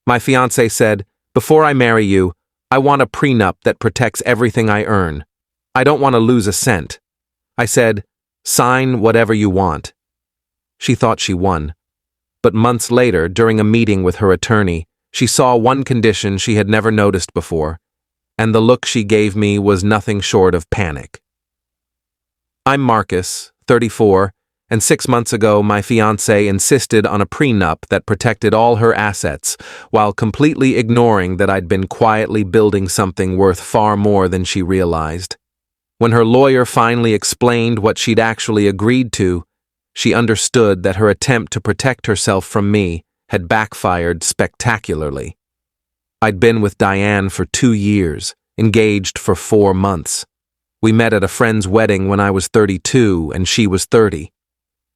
My fiancé said, "Before I marry you, I want a prenup that protects everything I earn. I don't want to lose a cent." I said, "Sign whatever you want." She thought she won. But months later, during a meeting with her attorney, she saw one condition she had never noticed before, and the look she gave me was nothing short of panic. I'm Marcus, 34, and 6 months ago my fiancé insisted on a prenup that protected all her assets, while completely ignoring that I'd been quietly building something worth far more than she realized. When her lawyer finally explained what she'd actually agreed to, she understood that her attempt to protect herself from me had backfired spectacularly. I'd been with Diane for 2 years, engaged for 4 months. We met at a friend's wedding when I was 32 and she was 30.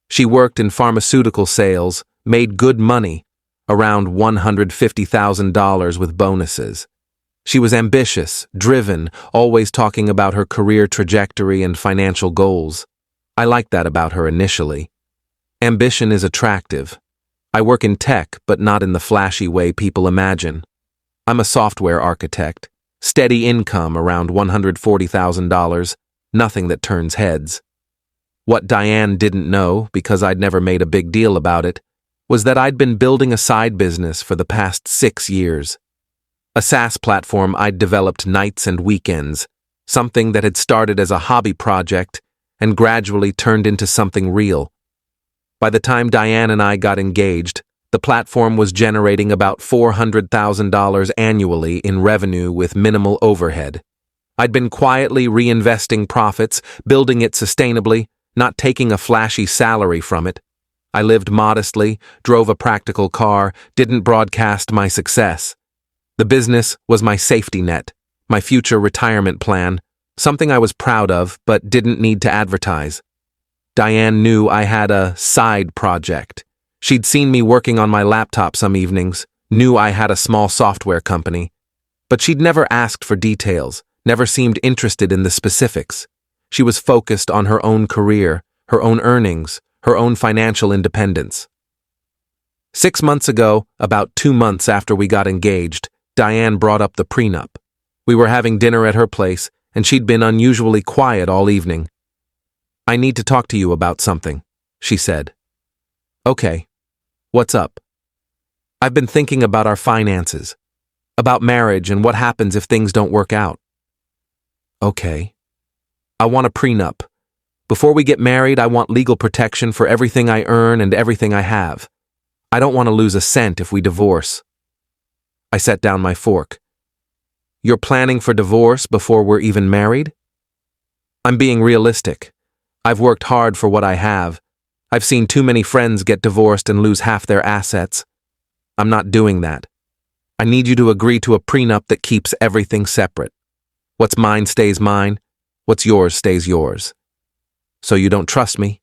She worked in pharmaceutical sales, made good money, around $150,000 with bonuses. She was ambitious, driven, always talking about her career trajectory and financial goals. I liked that about her initially. Ambition is attractive. I work in tech, but not in the flashy way people imagine. I'm a software architect. Steady income around $140,000, nothing that turns heads. What Diane didn't know, because I'd never made a big deal about it, was that I'd been building a side business for the past 6 years. A SaaS platform I'd developed nights and weekends, something that had started as a hobby project and gradually turned into something real. By the time Diane and I got engaged, the platform was generating about $400,000 annually in revenue with minimal overhead. I'd been quietly reinvesting profits, building it sustainably, not taking a flashy salary from it. I lived modestly, drove a practical car, didn't broadcast my success. The business was my safety net, my future retirement plan, something I was proud of but didn't need to advertise. Diane knew I had a side project. She'd seen me working on my laptop some evenings, knew I had a small software company. But she'd never asked for details, never seemed interested in the specifics. She was focused on her own career, her own earnings, her own financial independence. 6 months ago, about 2 months after we got engaged, Diane brought up the prenup. We were having dinner at her place, and she'd been unusually quiet all evening. "I need to talk to you about something," she said. "Okay. What's up?" "I've been thinking about our finances, about marriage and what happens if things don't work out." "Okay. I want a prenup. Before we get married, I want legal protection for everything I earn and everything I have. I don't want to lose a cent if we divorce." I set down my fork. "You're planning for divorce before we're even married?" "I'm being realistic. I've worked hard for what I have. I've seen too many friends get divorced and lose half their assets. I'm not doing that. I need you to agree to a prenup that keeps everything separate. What's mine stays mine. What's yours stays yours." "So you don't trust me?"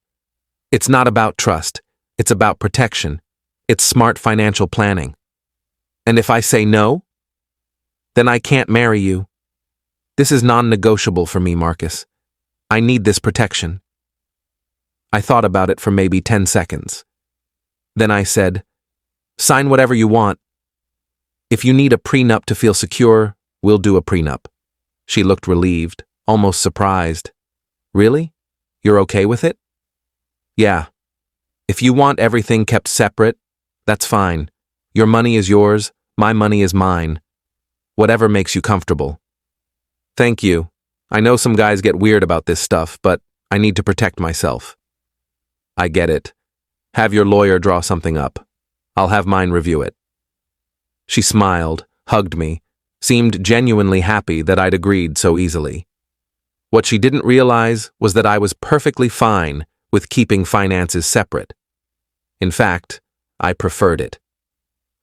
"It's not about trust. It's about protection. It's smart financial planning." "And if I say no?" "Then I can't marry you. This is non-negotiable for me, Marcus. I need this protection." I thought about it for maybe 10 seconds. Then I said, "Sign whatever you want. If you need a prenup to feel secure, we'll do a prenup." She looked relieved, almost surprised. "Really? You're okay with it?" "Yeah. If you want everything kept separate, that's fine. Your money is yours, my money is mine. Whatever makes you comfortable." "Thank you. I know some guys get weird about this stuff, but I need to protect myself." "I get it. Have your lawyer draw something up. I'll have mine review it." She smiled, hugged me, seemed genuinely happy that I'd agreed so easily. What she didn't realize was that I was perfectly fine with keeping finances separate. In fact, I preferred it.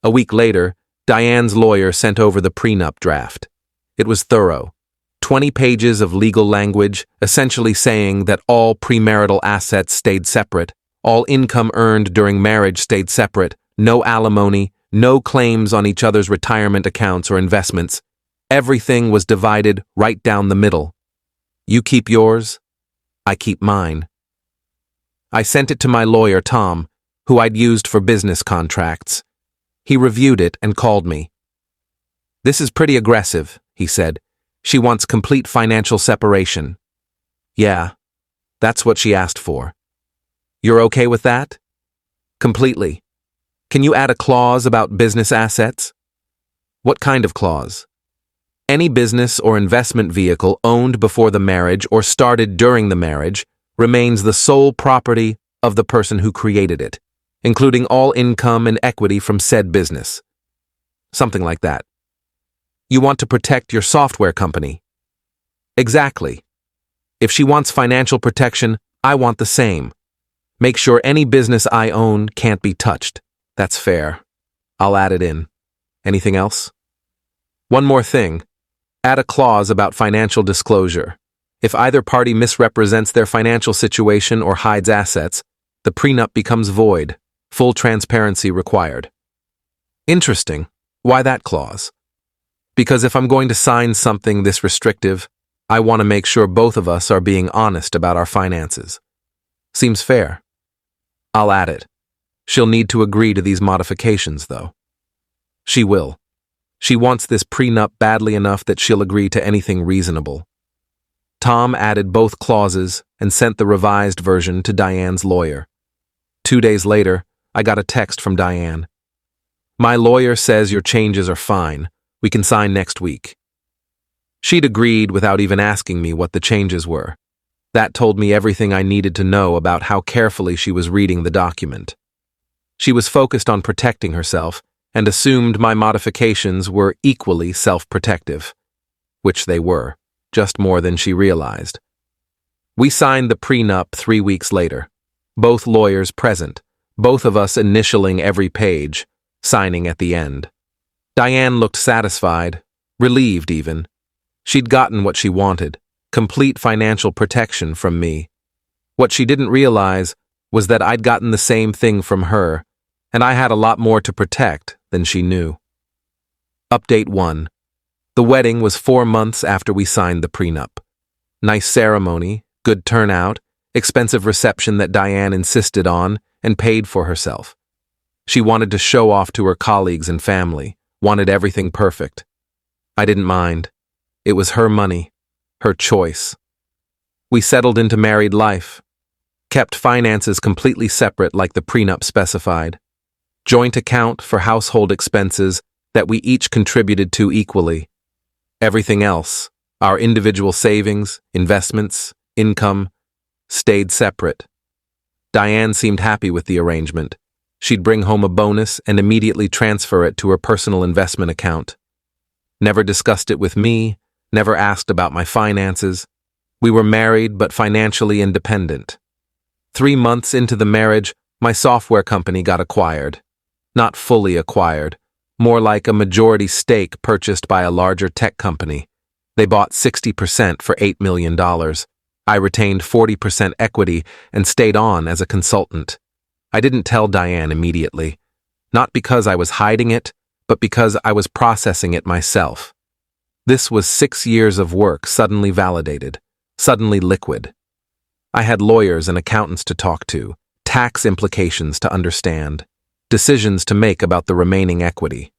A week later, Diane's lawyer sent over the prenup draft. It was thorough. 20 pages of legal language, essentially saying that all premarital assets stayed separate, all income earned during marriage stayed separate, no alimony, no claims on each other's retirement accounts or investments. Everything was divided right down the middle. You keep yours, I keep mine. I sent it to my lawyer, Tom, who I'd used for business contracts. He reviewed it and called me. "This is pretty aggressive," he said. "She wants complete financial separation." "Yeah, that's what she asked for." "You're okay with that?" "Completely. Can you add a clause about business assets?" "What kind of clause?" "Any business or investment vehicle owned before the marriage or started during the marriage remains the sole property of the person who created it, including all income and equity from said business." Something like that. "You want to protect your software company?" "Exactly. If she wants financial protection, I want the same. Make sure any business I own can't be touched." "That's fair. I'll add it in. Anything else?" "One more thing. Add a clause about financial disclosure. If either party misrepresents their financial situation or hides assets, the prenup becomes void. Full transparency required." "Interesting. Why that clause?" "Because if I'm going to sign something this restrictive, I want to make sure both of us are being honest about our finances." "Seems fair. I'll add it. She'll need to agree to these modifications, though." "She will. She wants this prenup badly enough that she'll agree to anything reasonable." Tom added both clauses and sent the revised version to Diane's lawyer. 2 days later, I got a text from Diane. "My lawyer says your changes are fine. We can sign next week." She'd agreed without even asking me what the changes were. That told me everything I needed to know about how carefully she was reading the document. She was focused on protecting herself and assumed my modifications were equally self-protective, which they were, just more than she realized. We signed the prenup 3 weeks later, both lawyers present, both of us initialing every page, signing at the end. Diane looked satisfied, relieved even. She'd gotten what she wanted, complete financial protection from me. What she didn't realize was that I'd gotten the same thing from her, and I had a lot more to protect than she knew. Update 1. The wedding was 4 months after we signed the prenup. Nice ceremony, good turnout, expensive reception that Diane insisted on and paid for herself. She wanted to show off to her colleagues and family, wanted everything perfect. I didn't mind. It was her money, her choice. We settled into married life, kept finances completely separate like the prenup specified, joint account for household expenses that we each contributed to equally. Everything else, our individual savings, investments, income, stayed separate. Diane seemed happy with the arrangement. She'd bring home a bonus and immediately transfer it to her personal investment account. Never discussed it with me, never asked about my finances. We were married but financially independent. 3 months into the marriage, my software company got acquired. Not fully acquired, more like a majority stake purchased by a larger tech company. They bought 60% for $8 million. I retained 40% equity and stayed on as a consultant. I didn't tell Diane immediately, not because I was hiding it, but because I was processing it myself. This was 6 years of work suddenly validated, suddenly liquid. I had lawyers and accountants to talk to, tax implications to understand, decisions to make about the remaining equity.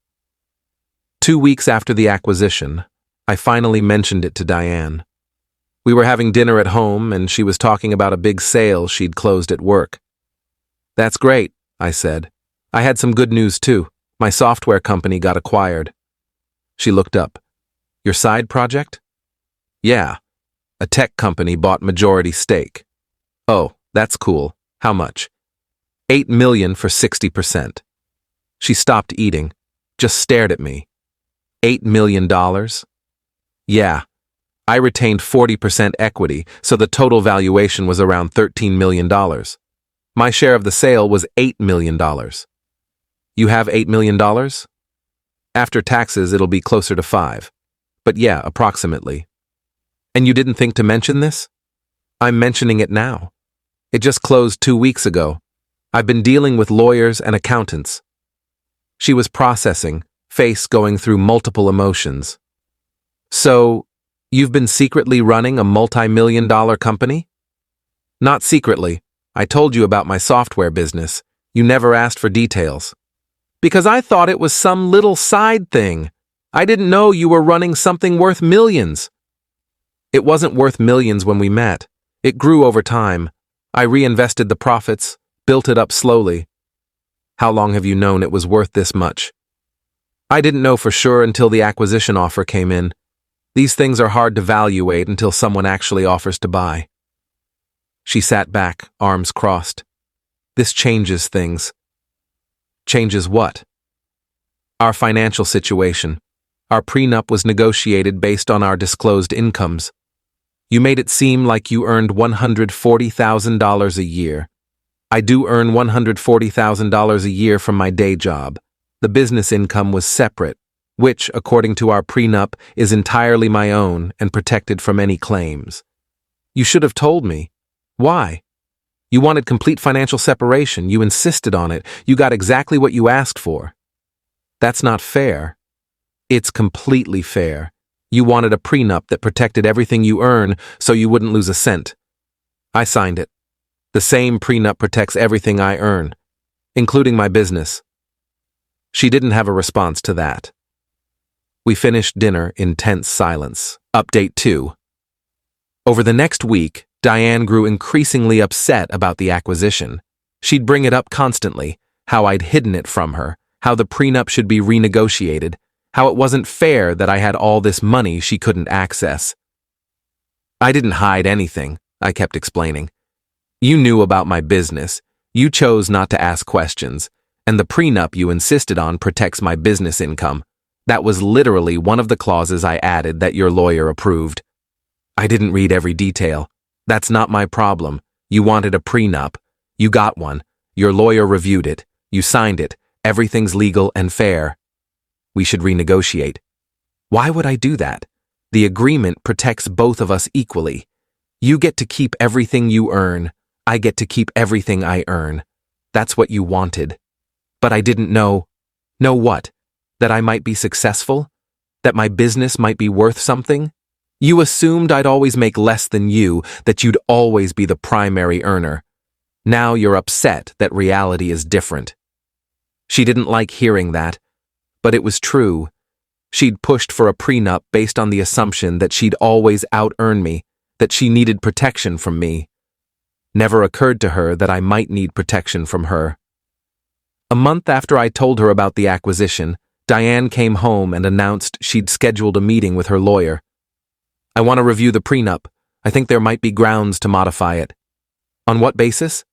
2 weeks after the acquisition, I finally mentioned it to Diane. We were having dinner at home and she was talking about a big sale she'd closed at work. "That's great," I said. "I had some good news too. My software company got acquired." She looked up. "Your side project?" "Yeah. A tech company bought majority stake." "Oh, that's cool. How much?" $8 million for 60%. She stopped eating, just stared at me. $8 million? Yeah. I retained 40% equity, so the total valuation was around $13 million. My share of the sale was $8 million. You have $8 million? After taxes, it'll be closer to 5. But yeah, approximately. And you didn't think to mention this? I'm mentioning it now. It just closed 2 weeks ago. I've been dealing with lawyers and accountants. She was processing, face going through multiple emotions. So, you've been secretly running a multi-million-dollar company? Not secretly. I told you about my software business. You never asked for details. Because I thought it was some little side thing. I didn't know you were running something worth millions. It wasn't worth millions when we met. It grew over time. I reinvested the profits, built it up slowly. How long have you known it was worth this much? I didn't know for sure until the acquisition offer came in. These things are hard to evaluate until someone actually offers to buy. She sat back, arms crossed. This changes things. Changes what? Our financial situation. Our prenup was negotiated based on our disclosed incomes. You made it seem like you earned $140,000 a year. I do earn $140,000 a year from my day job. The business income was separate, which, according to our prenup, is entirely my own and protected from any claims. You should have told me. Why? You wanted complete financial separation. You insisted on it. You got exactly what you asked for. That's not fair. It's completely fair. You wanted a prenup that protected everything you earn so you wouldn't lose a cent. I signed it. The same prenup protects everything I earn, including my business. She didn't have a response to that. We finished dinner in tense silence. Update 2. Over the next week, Diane grew increasingly upset about the acquisition. She'd bring it up constantly, how I'd hidden it from her, how the prenup should be renegotiated, how it wasn't fair that I had all this money she couldn't access. I didn't hide anything, I kept explaining. You knew about my business. You chose not to ask questions, and the prenup you insisted on protects my business income. That was literally one of the clauses I added that your lawyer approved. I didn't read every detail. That's not my problem. You wanted a prenup. You got one. Your lawyer reviewed it. You signed it. Everything's legal and fair. We should renegotiate. Why would I do that? The agreement protects both of us equally. You get to keep everything you earn. I get to keep everything I earn. That's what you wanted. But I didn't know. Know what? That I might be successful? That my business might be worth something? You assumed I'd always make less than you, that you'd always be the primary earner. Now you're upset that reality is different. She didn't like hearing that, but it was true. She'd pushed for a prenup based on the assumption that she'd always out-earn me, that she needed protection from me. Never occurred to her that I might need protection from her. A month after I told her about the acquisition, Diane came home and announced she'd scheduled a meeting with her lawyer. I want to review the prenup. I think there might be grounds to modify it. On what basis?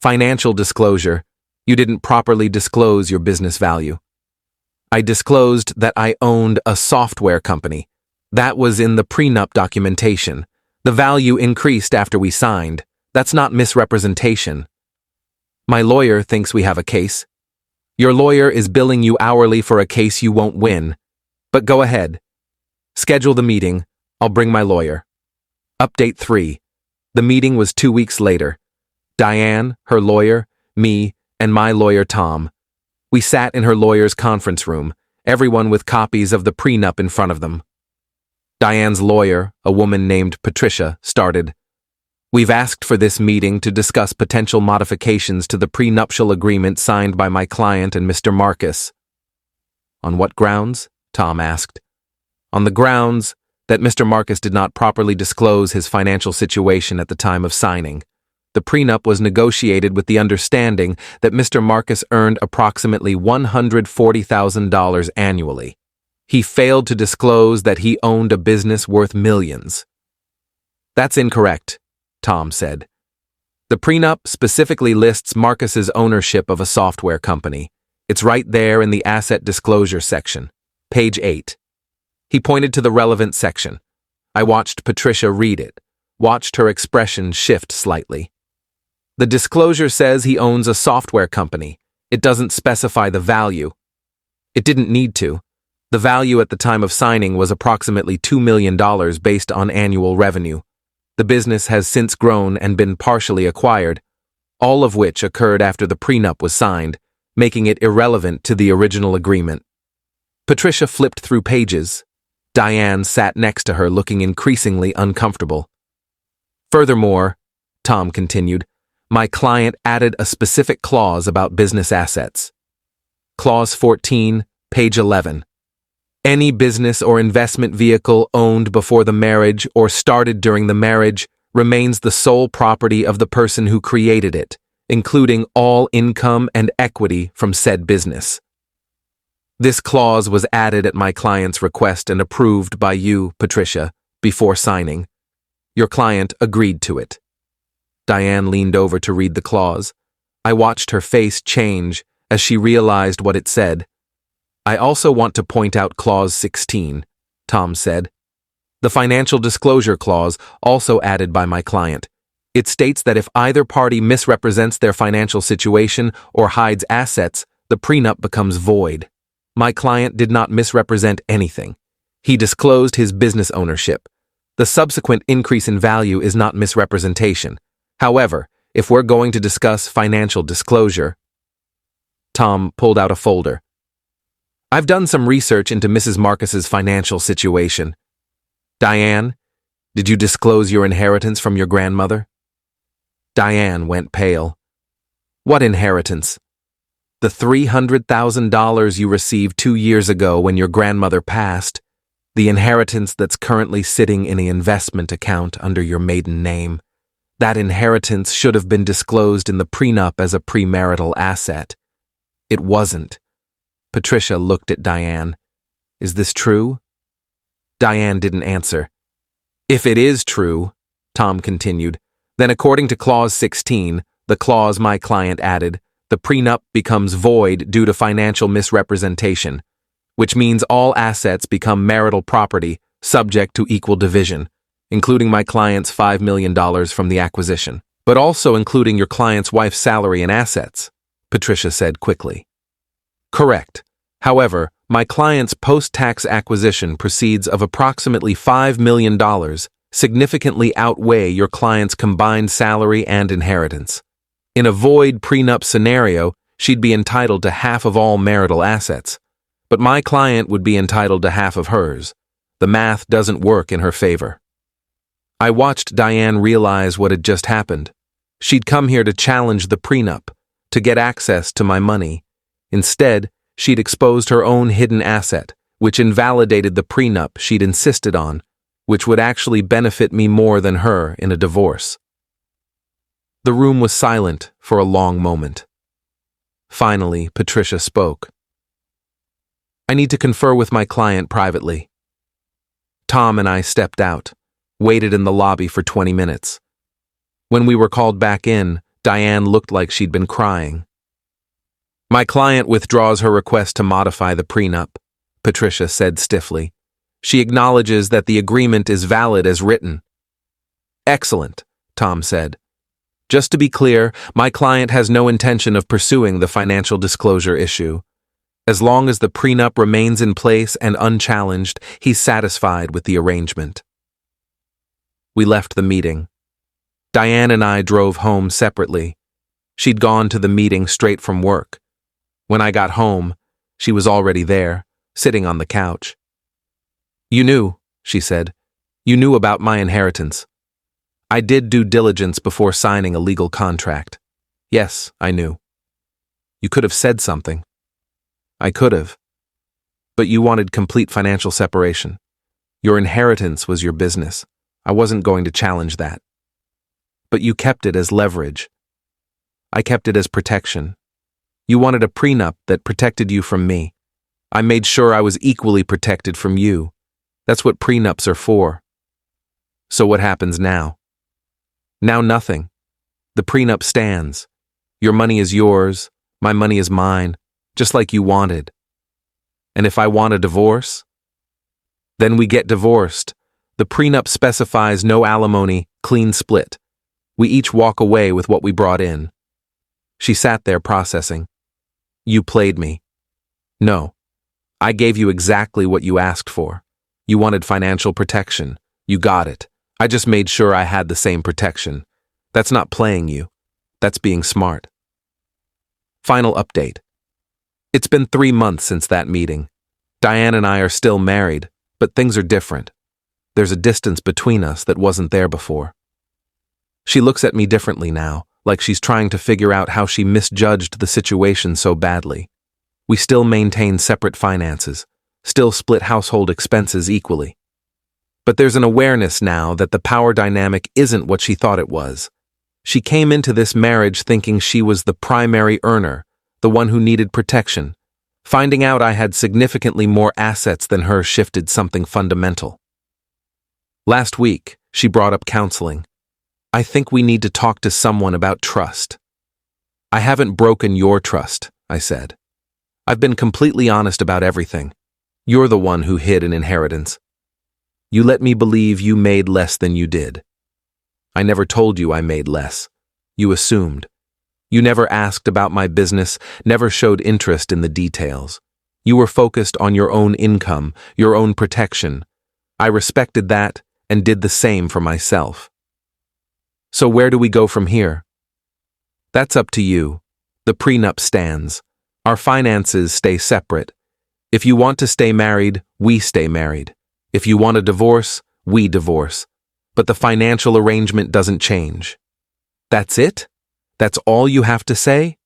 Financial disclosure. You didn't properly disclose your business value. I disclosed that I owned a software company. That was in the prenup documentation. The value increased after we signed. That's not misrepresentation. My lawyer thinks we have a case. Your lawyer is billing you hourly for a case you won't win. But go ahead. Schedule the meeting. I'll bring my lawyer. Update 3. The meeting was 2 weeks later. Diane, her lawyer, me, and my lawyer Tom. We sat in her lawyer's conference room, everyone with copies of the prenup in front of them. Diane's lawyer, a woman named Patricia, started. We've asked for this meeting to discuss potential modifications to the prenuptial agreement signed by my client and Mr. Marcus. On what grounds? Tom asked. On the grounds that Mr. Marcus did not properly disclose his financial situation at the time of signing. The prenup was negotiated with the understanding that Mr. Marcus earned approximately $140,000 annually. He failed to disclose that he owned a business worth millions. That's incorrect, Tom said. The prenup specifically lists Marcus's ownership of a software company. It's right there in the asset disclosure section, page 8. He pointed to the relevant section. I watched Patricia read it, watched her expression shift slightly. The disclosure says he owns a software company. It doesn't specify the value. It didn't need to. The value at the time of signing was approximately $2 million based on annual revenue. The business has since grown and been partially acquired, all of which occurred after the prenup was signed, making it irrelevant to the original agreement. Patricia flipped through pages. Diane sat next to her looking increasingly uncomfortable. Furthermore, Tom continued, my client added a specific clause about business assets. Clause 14, page 11. Any business or investment vehicle owned before the marriage or started during the marriage remains the sole property of the person who created it, including all income and equity from said business. This clause was added at my client's request and approved by you, Patricia, before signing. Your client agreed to it. Diane leaned over to read the clause. I watched her face change as she realized what it said. I also want to point out Clause 16, Tom said. The financial disclosure clause, also added by my client. It states that if either party misrepresents their financial situation or hides assets, the prenup becomes void. My client did not misrepresent anything. He disclosed his business ownership. The subsequent increase in value is not misrepresentation. However, if we're going to discuss financial disclosure, Tom pulled out a folder. I've done some research into Mrs. Marcus's financial situation. Diane, did you disclose your inheritance from your grandmother? Diane went pale. What inheritance? The $300,000 you received 2 years ago when your grandmother passed. The inheritance that's currently sitting in an investment account under your maiden name. That inheritance should have been disclosed in the prenup as a premarital asset. It wasn't. Patricia looked at Diane. Is this true? Diane didn't answer. If it is true, Tom continued, then according to Clause 16, the clause my client added, the prenup becomes void due to financial misrepresentation, which means all assets become marital property subject to equal division, including my client's $5 million from the acquisition, but also including your client's wife's salary and assets, Patricia said quickly. Correct. However, my client's post-tax acquisition proceeds of approximately $5 million significantly outweigh your client's combined salary and inheritance. In a void prenup scenario, she'd be entitled to half of all marital assets, but my client would be entitled to half of hers. The math doesn't work in her favor. I watched Diane realize what had just happened. She'd come here to challenge the prenup, to get access to my money. Instead, she'd exposed her own hidden asset, which invalidated the prenup she'd insisted on, which would actually benefit me more than her in a divorce. The room was silent for a long moment. Finally, Patricia spoke. I need to confer with my client privately. Tom and I stepped out, waited in the lobby for 20 minutes. When we were called back in, Diane looked like she'd been crying. My client withdraws her request to modify the prenup, Patricia said stiffly. She acknowledges that the agreement is valid as written. Excellent, Tom said. Just to be clear, my client has no intention of pursuing the financial disclosure issue. As long as the prenup remains in place and unchallenged, he's satisfied with the arrangement. We left the meeting. Diane and I drove home separately. She'd gone to the meeting straight from work. When I got home, she was already there, sitting on the couch. You knew, she said. You knew about my inheritance. I did due diligence before signing a legal contract. Yes, I knew. You could have said something. I could have. But you wanted complete financial separation. Your inheritance was your business. I wasn't going to challenge that. But you kept it as leverage. I kept it as protection. You wanted a prenup that protected you from me. I made sure I was equally protected from you. That's what prenups are for. So what happens now? Now nothing. The prenup stands. Your money is yours, my money is mine, just like you wanted. And if I want a divorce? Then we get divorced. The prenup specifies no alimony, clean split. We each walk away with what we brought in. She sat there processing. You played me. No. I gave you exactly what you asked for. You wanted financial protection. You got it. I just made sure I had the same protection. That's not playing you. That's being smart. Final update. It's been 3 months since that meeting. Diane and I are still married, but things are different. There's a distance between us that wasn't there before. She looks at me differently now, like she's trying to figure out how she misjudged the situation so badly. We still maintain separate finances, still split household expenses equally. But there's an awareness now that the power dynamic isn't what she thought it was. She came into this marriage thinking she was the primary earner, the one who needed protection. Finding out I had significantly more assets than her shifted something fundamental. Last week, she brought up counseling. I think we need to talk to someone about trust. I haven't broken your trust, I said. I've been completely honest about everything. You're the one who hid an inheritance. You let me believe you made less than you did. I never told you I made less. You assumed. You never asked about my business, never showed interest in the details. You were focused on your own income, your own protection. I respected that and did the same for myself. So where do we go from here? That's up to you. The prenup stands. Our finances stay separate. If you want to stay married, we stay married. If you want a divorce, we divorce. But the financial arrangement doesn't change. That's it? That's all you have to say?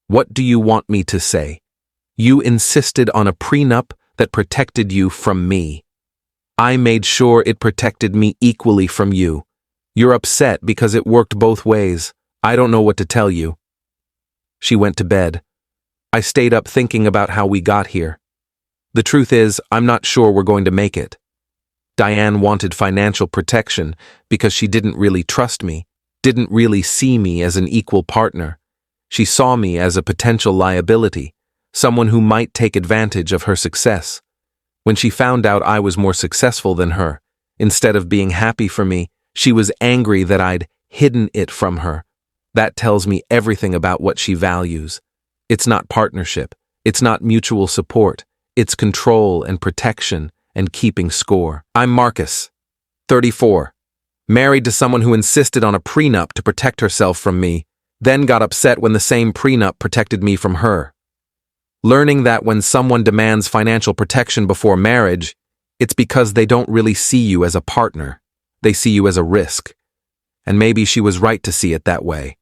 What do you want me to say? You insisted on a prenup that protected you from me. I made sure it protected me equally from you. You're upset because it worked both ways. I don't know what to tell you. She went to bed. I stayed up thinking about how we got here. The truth is, I'm not sure we're going to make it. Diane wanted financial protection because she didn't really trust me, didn't really see me as an equal partner. She saw me as a potential liability, someone who might take advantage of her success. When she found out I was more successful than her, instead of being happy for me, she was angry that I'd hidden it from her. That tells me everything about what she values. It's not partnership. It's not mutual support. It's control and protection and keeping score. I'm Marcus, 34, married to someone who insisted on a prenup to protect herself from me, then got upset when the same prenup protected me from her. Learning that when someone demands financial protection before marriage, it's because they don't really see you as a partner. They see you as a risk. And maybe she was right to see it that way.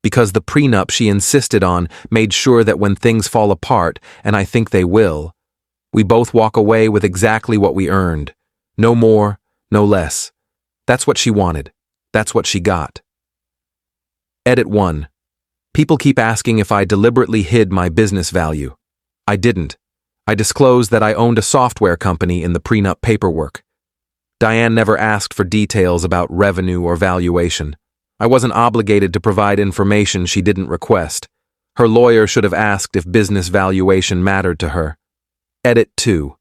Because the prenup she insisted on made sure that when things fall apart, and I think they will, we both walk away with exactly what we earned. No more, no less. That's what she wanted. That's what she got. Edit 1. People keep asking if I deliberately hid my business value. I didn't. I disclosed that I owned a software company in the prenup paperwork. Diane never asked for details about revenue or valuation. I wasn't obligated to provide information she didn't request. Her lawyer should have asked if business valuation mattered to her. Edit 2.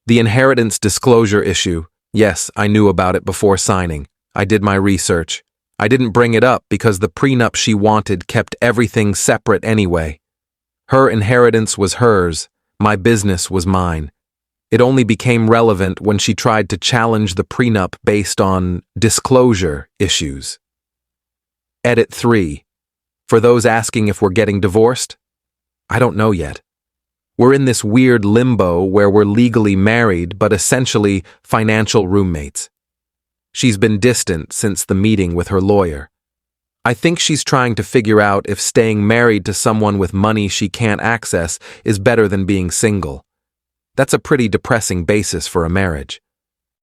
The inheritance disclosure issue. Yes, I knew about it before signing. I did my research. I didn't bring it up because the prenup she wanted kept everything separate anyway. Her inheritance was hers. My business was mine. It only became relevant when she tried to challenge the prenup based on disclosure issues. Edit 3. For those asking if we're getting divorced, I don't know yet. We're in this weird limbo where we're legally married but essentially financial roommates. She's been distant since the meeting with her lawyer. I think she's trying to figure out if staying married to someone with money she can't access is better than being single. That's a pretty depressing basis for a marriage.